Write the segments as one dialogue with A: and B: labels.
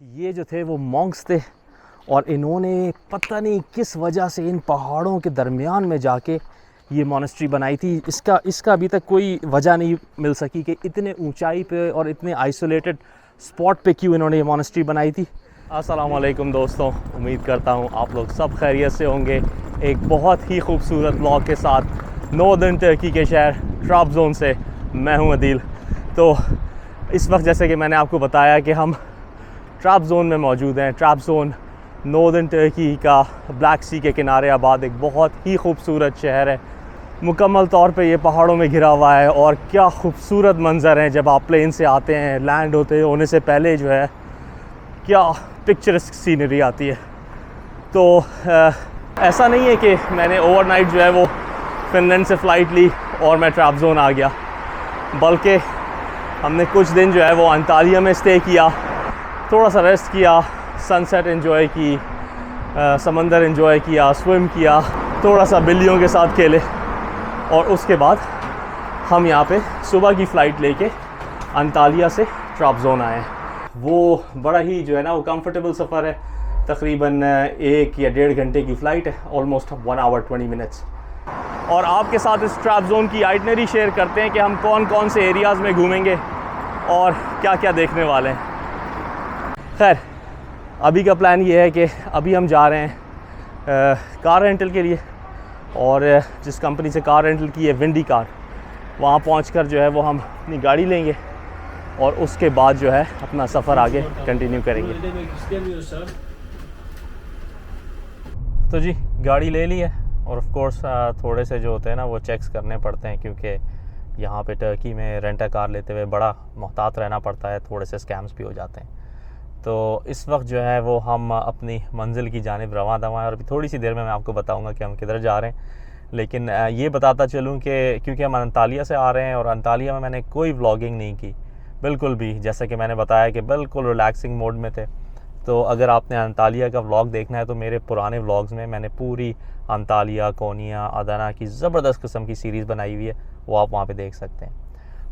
A: ये जो थे वो मॉन्क्स थे और इन्होंने पता नहीं किस वजह से इन पहाड़ों के दरमियान में जाके ये मॉनेस्ट्री बनाई थी। इसका अभी तक कोई वजह नहीं मिल सकी कि इतने ऊंचाई पे और इतने आइसोलेटेड स्पॉट पे क्यों इन्होंने ये मॉनेस्ट्री बनाई थी। अस्सलाम वालेकुम दोस्तों, उम्मीद करता हूँ आप लोग सब खैरियत से होंगे। एक बहुत ही खूबसूरत व्लॉग के साथ नॉर्दर्न टर्की के शहर ट्राब्ज़ोन से मैं हूँ अदील। तो इस वक्त जैसे कि मैंने आपको बताया कि हम ट्राब्ज़ोन में मौजूद हैं। ट्राब्ज़ोन नॉर्दर्न टर्की का ब्लैक सी के किनारे आबाद एक बहुत ही खूबसूरत शहर है। मुकम्मल तौर पे ये पहाड़ों में घिरा हुआ है और क्या खूबसूरत मंज़र हैं जब आप प्लेन से आते हैं। लैंड होने से पहले जो है क्या पिक्चरस्क सीनरी आती है। तो ऐसा नहीं है कि मैंने ओवरनाइट जो है वो फ़िनलैंड से फ़्लाइट ली और मैं ट्राब्ज़ोन आ गया, बल्कि हमने कुछ दिन जो है वो अंतालिया में स्टे किया, थोड़ा सा रेस्ट किया, सनसेट एंजॉय की, समंदर एंजॉय किया, स्विम किया, थोड़ा सा बिल्लियों के साथ खेले और उसके बाद हम यहाँ पे सुबह की फ़्लाइट लेके अंतालिया से ट्राब्ज़ोन आए। वो बड़ा ही जो है ना वो कंफर्टेबल सफ़र है। तकरीबन 1 या 1.5 घंटे की फ़्लाइट है, ऑलमोस्ट 1 आवर 20 मिनट्स। और आपके साथ इस ट्राब्ज़ोन की आइटनरी शेयर करते हैं कि हम कौन कौन से एरियाज़ में घूमेंगे और क्या क्या देखने वाले हैं। खैर, अभी का प्लान ये है कि अभी हम जा रहे हैं कार रेंटल के लिए, और जिस कंपनी से कार रेंटल की है विंडी कार, वहाँ पहुँचकर जो है वो हम अपनी गाड़ी लेंगे और उसके बाद जो है अपना सफ़र आगे कंटिन्यू करेंगे। तो जी गाड़ी ले ली है और ऑफ कोर्स थोड़े से जो होते हैं ना वो चेक्स करने पड़ते हैं, क्योंकि यहाँ पे टर्की में रेंट अ कार लेते हुए बड़ा मोहतात रहना पड़ता है, थोड़े से स्कैम्स भी हो जाते हैं। तो इस वक्त जो है वो हम अपनी मंजिल की जानिब रवां दवां हैं और अभी थोड़ी सी देर में मैं आपको बताऊंगा कि हम किधर जा रहे हैं। लेकिन ये बताता चलूँ कि क्योंकि हम अंतालिया से आ रहे हैं और अंतालिया में मैंने कोई व्लॉगिंग नहीं की बिल्कुल भी, जैसा कि मैंने बताया कि बिल्कुल रिलैक्सिंग मोड में थे। तो अगर आपने अंतालिया का व्लॉग देखना है तो मेरे पुराने व्लॉग्स में मैंने पूरी अंतालिया, कोनिया, अदाना की ज़बरदस्त किस्म की सीरीज़ बनाई हुई है, वो आप वहाँ पे देख सकते हैं।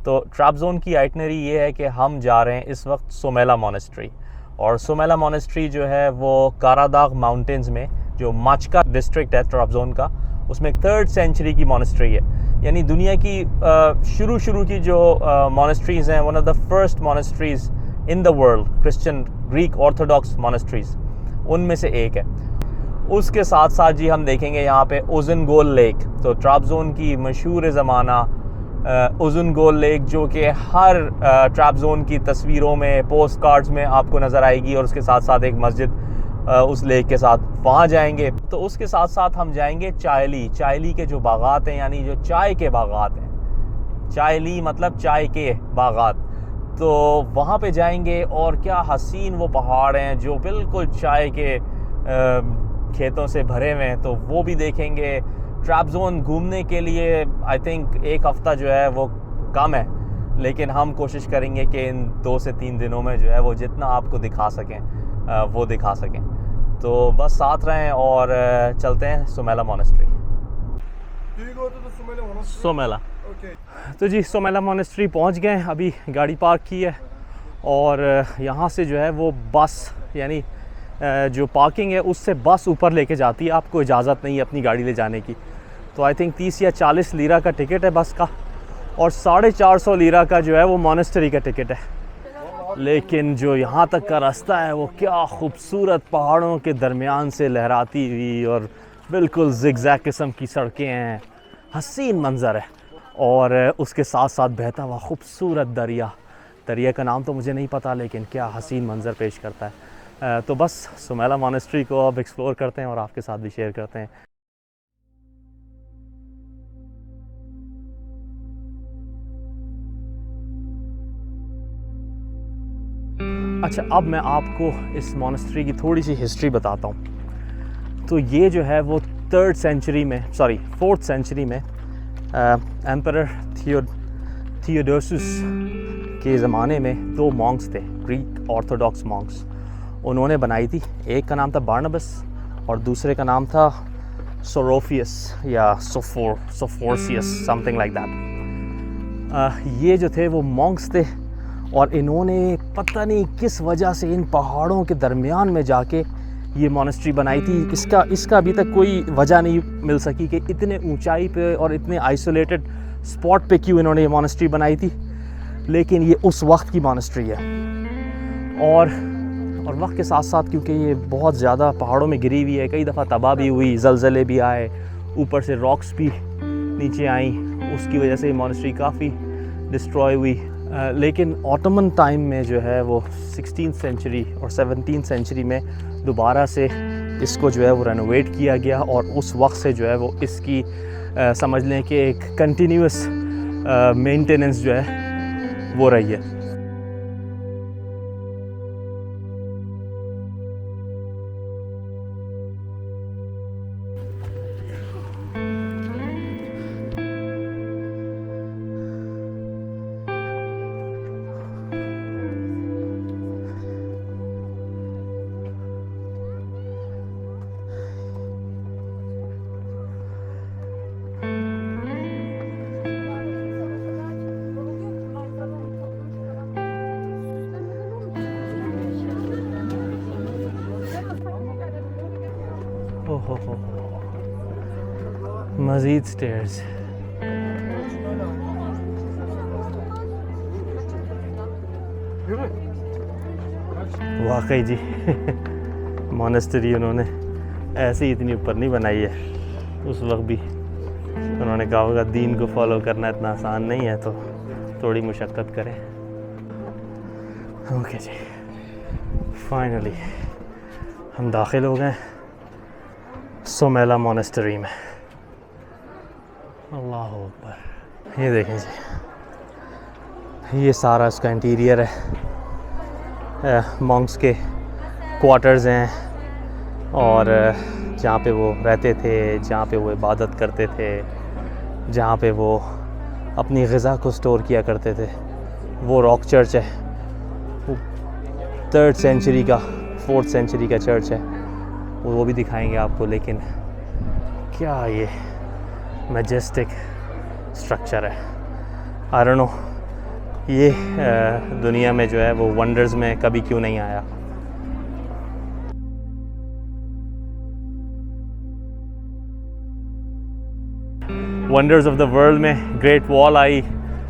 A: तो ट्राब्ज़ोन की आइटनरी ये है कि हम जा रहे हैं इस वक्त सोमेला मोनेस्ट्री, और सोमेला मोनेस्ट्री जो है वो कारादाग माउंटेन्स में, जो माचका डिस्ट्रिक्ट है ट्राब्ज़ोन का, उसमें 3rd सेंचुरी की मोनेस्ट्री है। यानी दुनिया की शुरू की जो मोनेस्ट्रीज़ हैं, one of the first monasteries in the world, Christian Greek Orthodox monasteries, उनमें से एक है। उसके साथ साथ जी हम देखेंगे यहाँ पे उज़ुनगोल लेक, तो ट्राब्ज़ोन की मशहूर ज़माना उज़ुनगोल लेक, जो कि हर ट्राब्ज़ोन की तस्वीरों में, पोस्ट कार्ड्स में आपको नज़र आएगी, और उसके साथ साथ एक मस्जिद उस लेक के साथ, वहाँ जाएंगे। तो उसके साथ साथ हम जाएंगे चायली के जो बागात हैं, यानी जो चाय के बागात हैं, चायली मतलब चाय के बागात, तो वहाँ पे जाएंगे। और क्या हसीन वो पहाड़ हैं जो बिल्कुल चाय के खेतों से भरे हुए हैं, तो वो भी देखेंगे। ट्राब्ज़ोन घूमने के लिए आई थिंक 1 हफ़्ता जो है वो कम है, लेकिन हम कोशिश करेंगे कि इन 2 से 3 दिनों में जो है वो जितना आपको दिखा सकें वो दिखा सकें। तो बस साथ रहें और चलते हैं सोमेला मोनेस्ट्री। सोमेला तो जी सोमेला मोनेस्ट्री पहुंच गए, अभी गाड़ी पार्क की है और यहाँ से जो है वो बस, यानी जो पार्किंग है उससे बस ऊपर लेके जाती है, आपको इजाज़त नहीं है अपनी गाड़ी ले जाने की। तो आई थिंक 30 या 40 लीरा का टिकट है बस का, और 450 लीरा का जो है वो मोनेस्ट्री का टिकट है। लेकिन जो यहाँ तक का रास्ता है वो क्या खूबसूरत पहाड़ों के दरमियान से लहराती हुई और बिल्कुल ज़िगज़ैग किस्म की सड़कें हैं, हसीन मंज़र है, और उसके साथ साथ बहता हुआ खूबसूरत दरिया का नाम तो मुझे नहीं पता, लेकिन क्या हसीन मंज़र पेश करता है। तो बस सोमेला मोनेस्ट्री को अब एक्सप्लोर करते हैं और आपके साथ भी शेयर करते हैं। अच्छा, अब मैं आपको इस मोनेस्ट्री की थोड़ी सी हिस्ट्री बताता हूँ। तो ये जो है वो 4th सेंचुरी में एम्परर थियोडोसस के ज़माने में 2 मॉन्क्स थे, ग्रीक ऑर्थोडॉक्स मॉन्क्स, उन्होंने बनाई थी। एक का नाम था बार्नबस और दूसरे का नाम था सोरोफियस या सोफोर्सियस, समथिंग लाइक दैट। ये जो थे वो मॉन्क्स थे और इन्होंने पता नहीं किस वजह से इन पहाड़ों के दरमियान में जाके ये मॉनेस्ट्री बनाई थी। इसका अभी तक कोई वजह नहीं मिल सकी कि इतने ऊंचाई पे और इतने आइसोलेटेड स्पॉट पे क्यों इन्होंने ये मॉनेस्ट्री बनाई थी, लेकिन ये उस वक्त की मॉनेस्ट्री है। और वक्त के साथ साथ क्योंकि ये बहुत ज़्यादा पहाड़ों में गिरी हुई है, कई दफ़ा तबाह भी हुई, ज़लज़ले भी आए, ऊपर से रॉक्स भी नीचे आई, उसकी वजह से ये मॉनेस्ट्री काफ़ी डिस्ट्रॉय हुई। लेकिन ऑटोमन टाइम में जो है वो 16th सेंचुरी और 17th सेंचुरी में दोबारा से इसको जो है वो रेनोवेट किया गया और उस वक्त से जो है वो इसकी समझ लें कि एक कंटिन्यूस मेंटेनेंस जो है वो रही है। ओहो मज़ीद स्टेयर्स। वाकई जी मॉनेस्ट्री उन्होंने ऐसे ही इतनी ऊपर नहीं बनाई है, उस वक्त भी उन्होंने कहा होगा दीन को फॉलो करना इतना आसान नहीं है, तो थोड़ी मुशक्क़त करें। ओके जी, फाइनली हम दाखिल हो गए सोमेला मॉनेस्ट्री में। अल्लाह अकबर। ये देखें जी, ये सारा इसका इंटीरियर है, मॉन्क्स के क्वार्टर्स हैं और जहाँ पे वो रहते थे, जहाँ पे वो इबादत करते थे, जहाँ पे वो अपनी ग़िज़ा को स्टोर किया करते थे, वो रॉक चर्च है। 3rd सेंचुरी का 4th सेंचुरी का चर्च है, वो भी दिखाएंगे आपको। लेकिन क्या ये मैजेस्टिक स्ट्रक्चर है, आई डोंट नो ये दुनिया में जो है वो वंडर्स में कभी क्यों नहीं आया। वंडर्स ऑफ द वर्ल्ड में ग्रेट वॉल आई,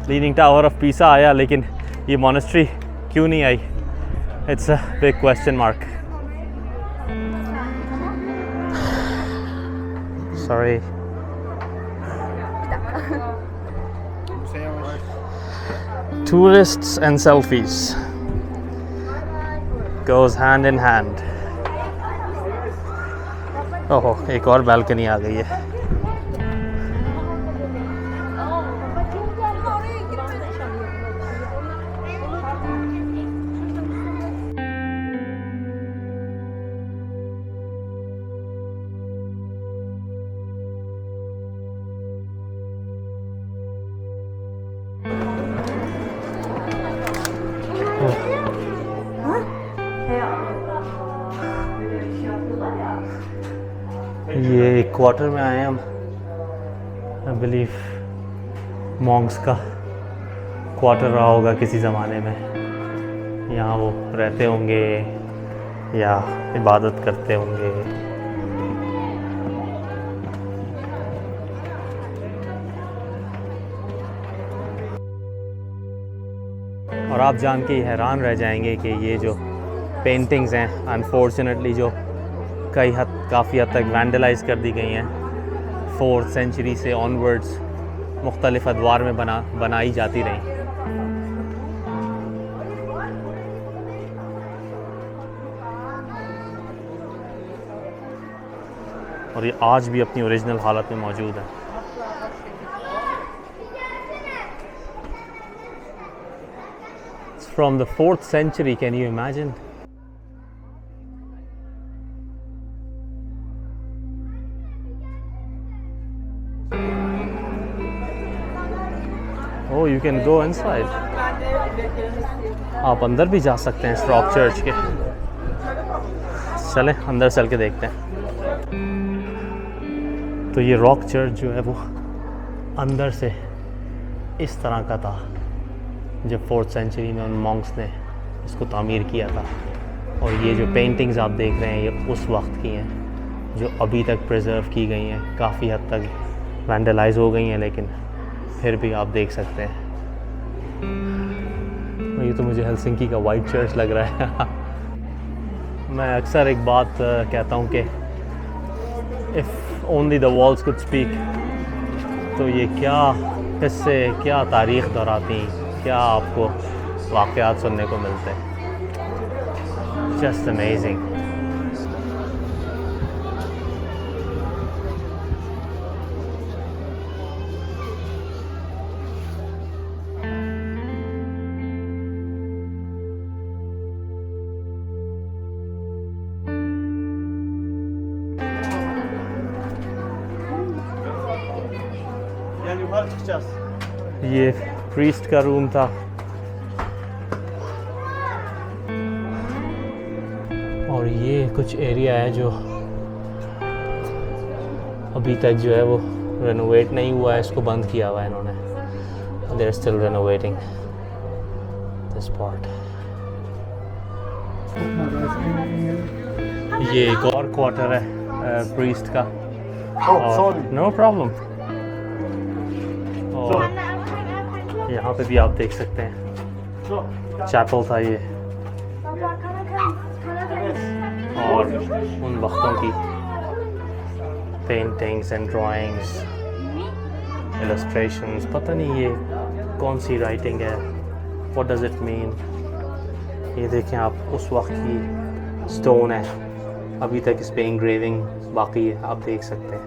A: लीनिंग टावर ऑफ पीसा आया, लेकिन ये मॉनेस्ट्री क्यों नहीं आई? It's a big question mark. Sorry. Tourists and selfies goes hand in hand. ओहो, एक और बालकनी आ गई है। ये एक क्वार्टर में आए हम, आई बिलीव मॉन्क्स का क्वार्टर रहा होगा किसी ज़माने में। यहाँ वो रहते होंगे या इबादत करते होंगे। और आप जान के हैरान रह जाएंगे कि ये जो पेंटिंग्स हैं अनफॉर्चुनेटली जो काफ़ी हद तक वैंडलाइज कर दी गई हैं, 4th सेंचुरी से ऑनवर्ड्स मुख्तलिफ अदवार में बनाई जाती रहीं। और ये आज भी अपनी ओरिजिनल हालत में मौजूद है। From the 4th century, can you imagine? Oh, you can go inside. आप अंदर भी जा सकते हैं इस रॉक चर्च के। चलें अंदर चल के देखते हैं। तो ये रॉक चर्च जो है वो अंदर से इस तरह का था, जब 4th सेंचुरी में उन मॉन्क्स ने इसको तामीर किया था। और ये जो पेंटिंग्स आप देख रहे हैं ये उस वक्त की हैं जो अभी तक प्रिजर्व की गई हैं। काफ़ी हद तक वैंडलाइज हो गई हैं लेकिन फिर भी आप देख सकते हैं। ये तो मुझे हेलसिंकी का वाइट चर्च लग रहा है। मैं अक्सर एक बात कहता हूँ कि if only the walls could speak, तो ये क्या किस्से, क्या तारीख़ दोहराती, क्या आपको वाक़यात सुनने को मिलते हैं। Just amazing. ये प्रीस्ट का रूम था और ये कुछ एरिया है जो अभी तक जो है वो रेनोवेट नहीं हुआ है, इसको बंद किया हुआ है इन्होंने। They are still renovating this part. ये एक और क्वार्टर है प्रीस्ट का। No problem. और यहाँ पे भी आप देख सकते हैं चैपल था ये, और उन वक्तों की पेंटिंग्स एंड ड्राइंग्स, इलस्ट्रेशंस। पता नहीं ये कौन सी राइटिंग है, व्हाट डज इट मीन। ये देखें आप, उस वक्त की स्टोन है, अभी तक इस पे इंग्रेविंग बाकी है, आप देख सकते हैं।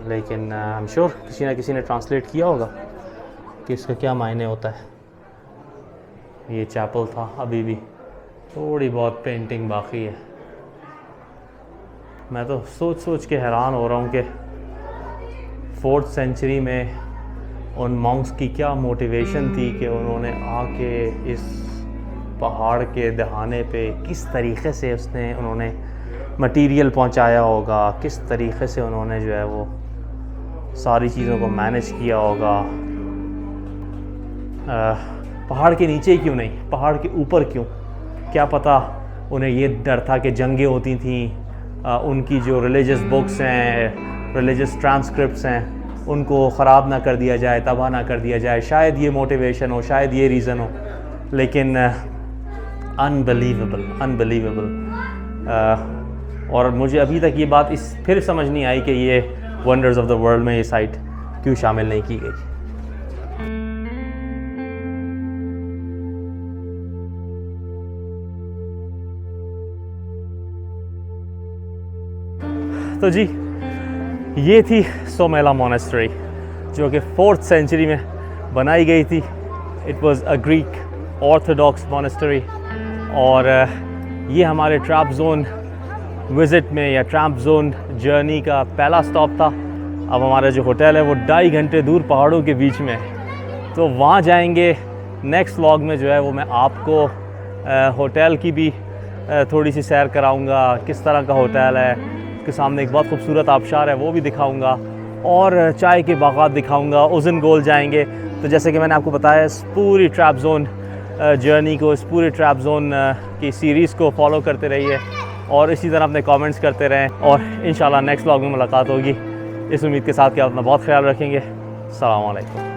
A: लेकिन आई एम श्योर किसी ना किसी ने ट्रांसलेट किया होगा कि इसका क्या मायने होता है। ये चैपल था, अभी भी थोड़ी बहुत पेंटिंग बाकी है। मैं तो सोच सोच के हैरान हो रहा हूँ कि 4th सेंचुरी में उन मॉन्क्स की क्या मोटिवेशन थी कि उन्होंने आके इस पहाड़ के दहाने पे किस तरीक़े से उन्होंने मटेरियल पहुँचाया होगा, किस तरीक़े से उन्होंने जो है वो सारी चीज़ों को मैनेज किया होगा। पहाड़ के नीचे क्यों नहीं, पहाड़ के ऊपर क्यों? क्या पता उन्हें ये डर था कि जंगें होती थीं, उनकी जो रिलीजियस बुक्स हैं, रिलीजियस ट्रांसक्रिप्ट्स हैं, उनको ख़राब ना कर दिया जाए, तबाह ना कर दिया जाए। शायद ये मोटिवेशन हो, शायद ये रीज़न हो। लेकिन अनबिलीवेबल। और मुझे अभी तक ये बात फिर समझ नहीं आई कि ये वंडर्स ऑफ द वर्ल्ड में ये साइट क्यों शामिल नहीं की गई। तो जी ये थी सोमेला मोनेस्ट्री जो कि 4th सेंचुरी में बनाई गई थी। It was a Greek Orthodox monastery. और ये हमारे ट्रैप जोन विज़िट में या ट्रैप जोन जर्नी का पहला स्टॉप था। अब हमारा जो होटल है वो 2.5 घंटे दूर पहाड़ों के बीच में है, तो वहाँ जाएंगे। नेक्स्ट व्लॉग में जो है वो मैं आपको होटल की भी थोड़ी सी सैर कराऊंगा, किस तरह का होटल है। उसके सामने एक बहुत खूबसूरत आबशार है, वो भी दिखाऊंगा, और चाय के बागात दिखाऊंगा। उज़न गोल जाएंगे। तो जैसे कि मैंने आपको बताया, इस पूरी ट्रैप जोन जर्नी को, इस पूरे ट्रैप जोन की सीरीज़ को फॉलो करते रहिए और इसी तरह अपने कमेंट्स करते रहें। और इंशाल्लाह नेक्स्ट व्लॉग में मुलाकात होगी, इस उम्मीद के साथ कि आप अपना बहुत ख्याल रखेंगे। अस्सलाम वालेकुम।